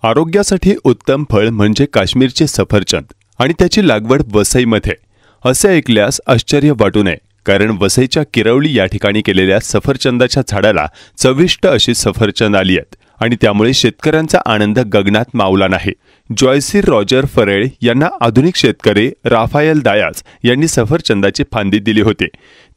आरोग्यासाठी उत्तम फळ म्हणजे काश्मीरचे सफरचंद आणि त्याची लागवड वसईमध्ये असे ऐकल्यास आश्चर्य वाटू नये, कारण वसईच्या किरवली या ठिकाणी केलेल्या सफरचंदाच्या झाडाला चविष्ट अशी सफरचंद आली आहेत आणि त्यामुळे शेतकऱ्यांचा आनंद गगनात मावला नाही। जॉयसी रॉजर फरेल यांना आधुनिक शेतकरी राफाएल दायाज यांनी सफरचंदाची फांदी दिली होती।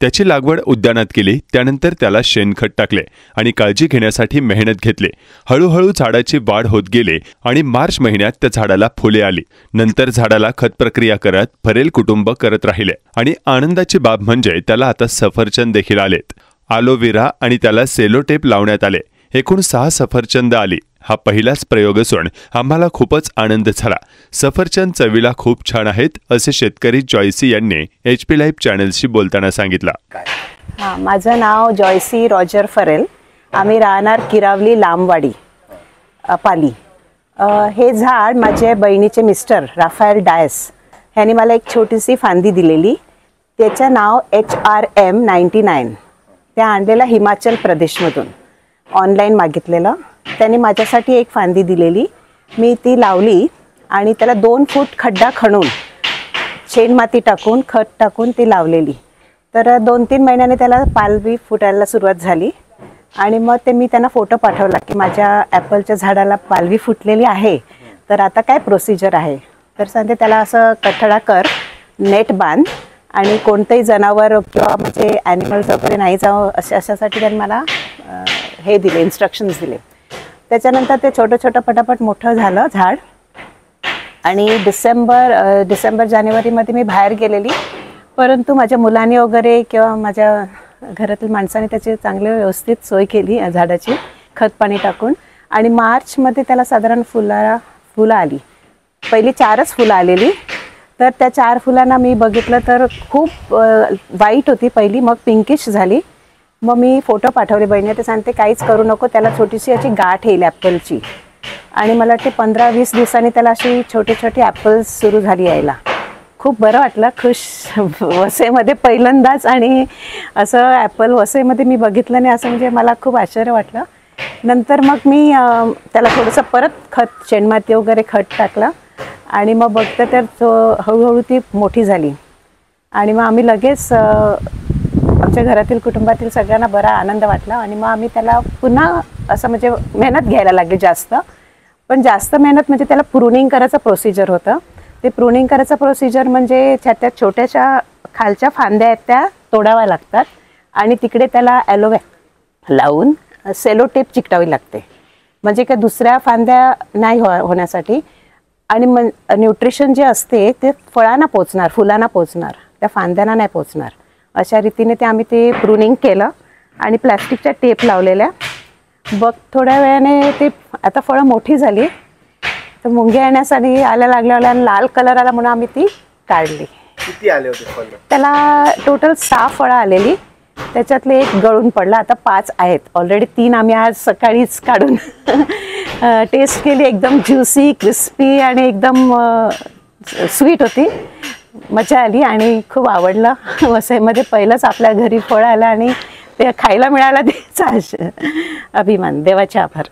त्याची लागवड उद्यानात केली, त्यानंतर त्याला शेणखत टाकले आणि काळजी घेण्यासाठी मेहनत घेतली। हळूहळू झाडाची वाढ होत गेली आणि मार्च महिन्यात त्या झाडाला फुले आली। नंतर झाडाला खत प्रक्रिया करत फरेल कुटुंब करत राहिले आणि आनंदाची बाब म्हणजे त्याला आता सफरचंद देखील आलेत। अलोवेरा आणि त्याला सेलो टेप लावण्यात आले। एकूण 6 सफरचंद आली। हा पहिलाच प्रयोग असून आम्हाला खूपच आनंद झाला। सफरचंद चवीला खूप छान आहेत असे शेतकरी जॉयसी यांनी HP लाईव्ह चॅनलशी बोलताना सांगितलं। माझं नाव जॉयसी रॉजर फरेल। आम्ही राहणार किरावली लांबवाडी पाली। हे झाड माझे बहिणीचे मिस्टर राफाएल डायस यांनी मला एक छोटीशी फांदी दिलेली। त्याचं नाव HRM 99। त्या आणलेला हिमाचल प्रदेशमधून ऑनलाइन मागितलेलं। त्यांनी माझ्यासाठी एक फांदी दिलेली, मी ती लावली आणि त्याला 2 फूट खड्डा खणून शेणमाती टाकून खत टाकून ती लावलेली। तर 2-3 महिन्याने त्याला पालवी फुटायला सुरुवात झाली आणि मग ते मी त्यांना फोटो पाठवला की माझ्या ॲपलच्या झाडाला पालवी फुटलेली आहे, तर आता काय प्रोसिजर आहे। तर सांगते त्याला असं कठडा कर, नेट बांध आणि कोणतेही जनावर किंवा म्हणजे ॲनिमल्स वगैरे नाही जावं अशासाठी त्यांनी मला हे दिले, इन्स्ट्रक्शन्स दिले। त्याच्यानंतर ते छोटं छोटं पटापट मोठं झालं झाड आणि डिसेंबर जानेवारीमध्ये मी बाहेर गेलेली, परंतु माझ्या मुलांनी वगैरे किंवा माझ्या घरातील माणसाने त्याची चांगली व्यवस्थित सोय केली झाडाची खत पाणी टाकून। आणि मार्चमध्ये त्याला साधारण फुलं आली। पहिली 4च फुलं आलेली, तर त्या 4 फुलांना मी बघितलं तर खूप वाईट होती पहिली, मग पिंकिश झाली। मग मी फोटो पाठवले बहिणीने, ते सांगते काहीच करू नको, त्याला छोटीशी अशी गाठ येईल ॲपलची। आणि मला वाटते 15-20 दिवसांनी त्याला अशी छोटे छोटे ॲपल्स सुरू झाली यायला। खूप बरं वाटलं, खुश। वसईमध्ये पहिल्यांदाच आणि असं ॲपल वसईमध्ये मी बघितलं नाही, असं म्हणजे मला खूप आश्चर्य वाटलं। नंतर मग मी त्याला थोडंसं परत खत शेणमाती वगैरे खत टाकलं आणि मग बघतं तर हळूहळू ती मोठी झाली। आणि मग आम्ही लगेच आमच्या घरातील कुटुंबातील सगळ्यांना बरा आनंद वाटला आणि मग आम्ही त्याला पुन्हा असं म्हणजे मेहनत घ्यायला लागली जास्त, पण जास्त मेहनत म्हणजे त्याला प्रूनिंग करायचं प्रोसिजर होतं। ते प्रूनिंग करायचं प्रोसिजर म्हणजे त्या छोट्याशा खालच्या फांद्या आहेत त्या तोडाव्या लागतात आणि तिकडे त्याला ॲलोवेरा लावून सेलो टेप चिकटावी लागते, म्हणजे काय दुसऱ्या फांद्या नाही होण्यासाठी। आणि न्यूट्रिशन जे असते ते फळांना पोचणार, फुलांना पोचणार, त्या फांद्यांना नाही पोचणार। अशा रीतीने आम्ही ते प्रूनिंग केलं आणि प्लॅस्टिकच्या टेप लावलेल्या। बघ थोड्या वेळाने ते आता फळं मोठी झाली, तर मुंग्या येण्यासाठी आल्या लागल्या लाल कलर आला म्हणून आम्ही ती काढली। किती आले होते फळ? त्याला टोटल 6 फळं आलेली, त्याच्यातले 1 गळून पडला। आता 5 आहेत ऑलरेडी। 3 आम्ही आज सकाळीच काढून टेस्ट केली, एकदम ज्युसी क्रिस्पी आणि एकदम स्वीट होती। मजा आली आणि खूप आवडलं। वसईमध्ये पहिलंच आपल्या घरी फळ आलं आणि ते खायला मिळालं, त्याचा अभिमान, देवाचे आभार।